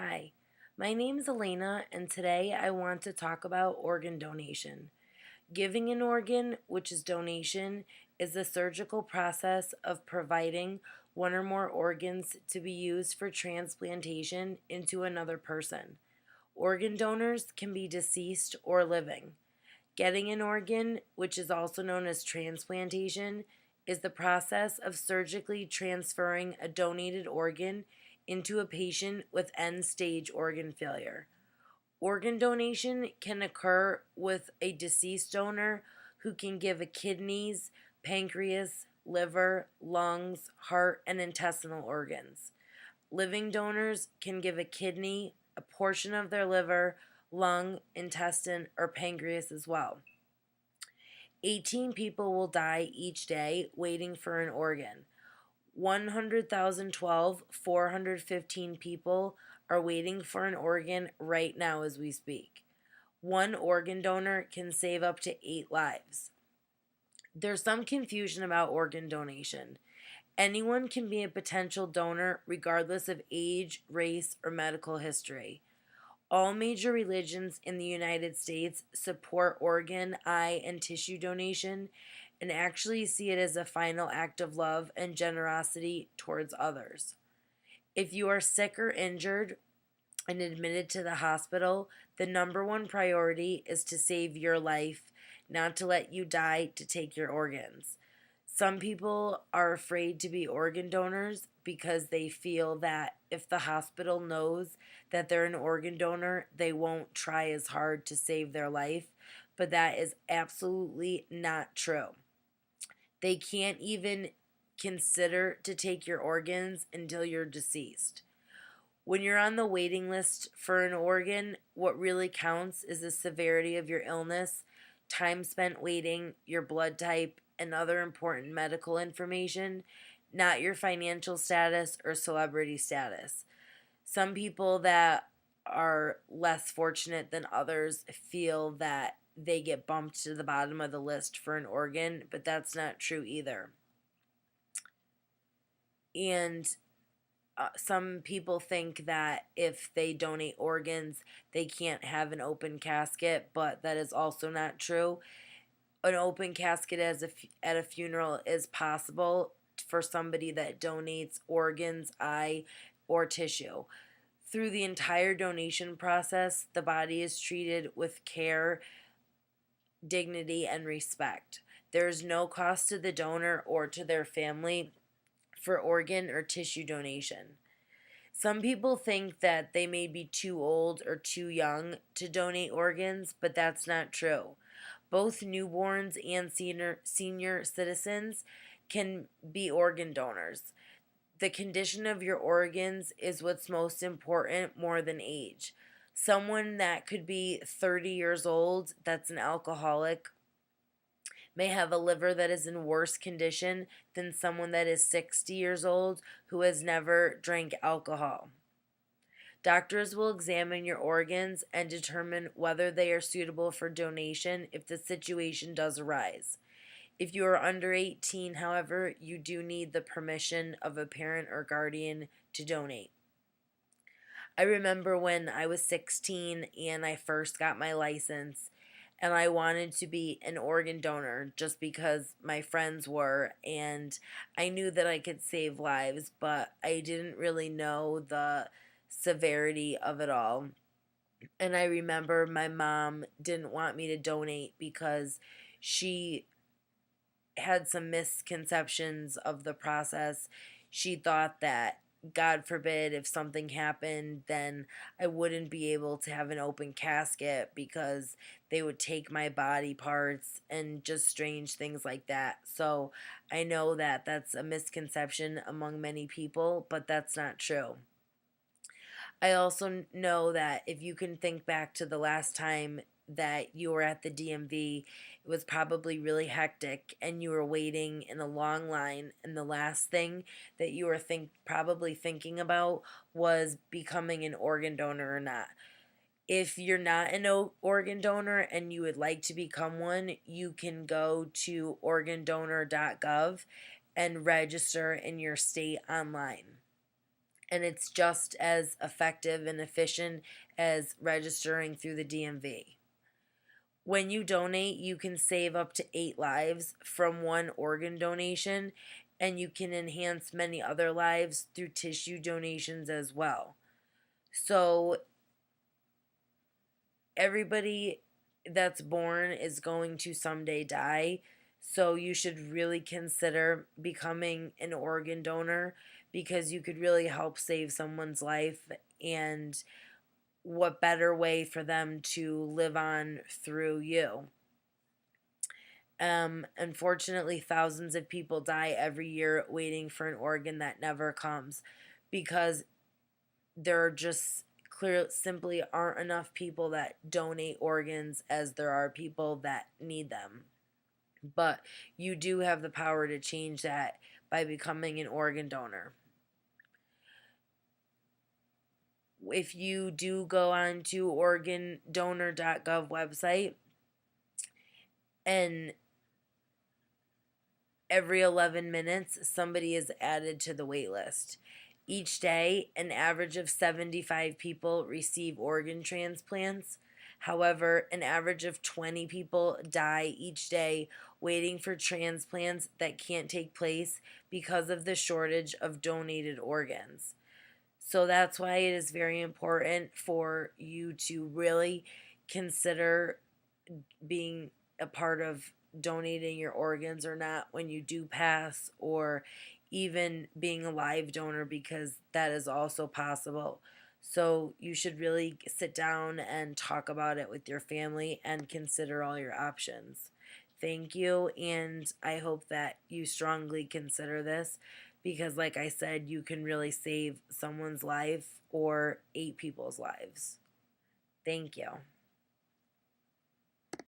Hi, my name is Elena, and today I want to talk about organ donation. Giving an organ, which is donation, is the surgical process of providing one or more organs to be used for transplantation into another person. Organ donors can be deceased or living. Getting an organ, which is also known as transplantation, is the process of surgically transferring a donated organ into a patient with end stage organ failure. Organ donation can occur with a deceased donor who can give a kidneys, pancreas, liver, lungs, heart, and intestinal organs. Living donors can give a kidney, a portion of their liver, lung, intestine, or pancreas as well. 18 people will die each day waiting for an organ. 415 people are waiting for an organ right now as we speak. One organ donor can save up to 8 lives. There's some confusion about organ donation. Anyone can be a potential donor regardless of age, race, or medical history. All major religions in the United States support organ, eye, and tissue donation and actually see it as a final act of love and generosity towards others. If you are sick or injured and admitted to the hospital, the number one priority is to save your life, not to let you die to take your organs. Some people are afraid to be organ donors because they feel that if the hospital knows that they're an organ donor, they won't try as hard to save their life, but that is absolutely not true. They can't even consider to take your organs until you're deceased. When you're on the waiting list for an organ, what really counts is the severity of your illness, time spent waiting, your blood type, and other important medical information, not your financial status or celebrity status. Some people that are less fortunate than others feel that they get bumped to the bottom of the list for an organ, but that's not true either. And some people think that if they donate organs, they can't have an open casket, but that is also not true. An open casket at a funeral is possible for somebody that donates organs, eye, or tissue. Through the entire donation process, the body is treated with care, dignity, and respect. There is no cost to the donor or to their family for organ or tissue donation. Some people think that they may be too old or too young to donate organs, but that's not true. Both newborns and senior citizens can be organ donors. The condition of your organs is what's most important more than age. Someone that could be 30 years old that's an alcoholic may have a liver that is in worse condition than someone that is 60 years old who has never drank alcohol. Doctors will examine your organs and determine whether they are suitable for donation if the situation does arise. If you are under 18, however, you do need the permission of a parent or guardian to donate. I remember when I was 16 and I first got my license, and I wanted to be an organ donor just because my friends were, and I knew that I could save lives, but I didn't really know the severity of it all. And I remember my mom didn't want me to donate because she had some misconceptions of the process. She thought that, God forbid, if something happened, then I wouldn't be able to have an open casket because they would take my body parts and just strange things like that. So I know that that's a misconception among many people, but that's not true. I also know that if you can think back to the last time that you were at the DMV, it was probably really hectic and you were waiting in a long line, and the last thing that you were probably thinking about was becoming an organ donor or not. If you're not an organ donor and you would like to become one, you can go to organdonor.gov and register in your state online. and it's just as effective and efficient as registering through the DMV. When you donate, you can save up to 8 lives from one organ donation, and you can enhance many other lives through tissue donations as well. So, everybody that's born is going to someday die. So, you should really consider becoming an organ donor because you could really help save someone's life. And what better way for them to live on through you? Unfortunately, thousands of people die every year waiting for an organ that never comes because there are just simply aren't enough people that donate organs as there are people that need them. But you do have the power to change that by becoming an organ donor. If you do go on to organdonor.gov website, and every 11 minutes somebody is added to the wait list. Each day, an average of 75 people receive organ transplants. However, an average of 20 people die each day waiting for transplants that can't take place because of the shortage of donated organs. So that's why it is very important for you to really consider being a part of donating your organs or not when you do pass, or even being a live donor, because that is also possible. So you should really sit down and talk about it with your family and consider all your options. Thank you, and I hope that you strongly consider this because, like I said, you can really save someone's life or 8 people's lives. Thank you.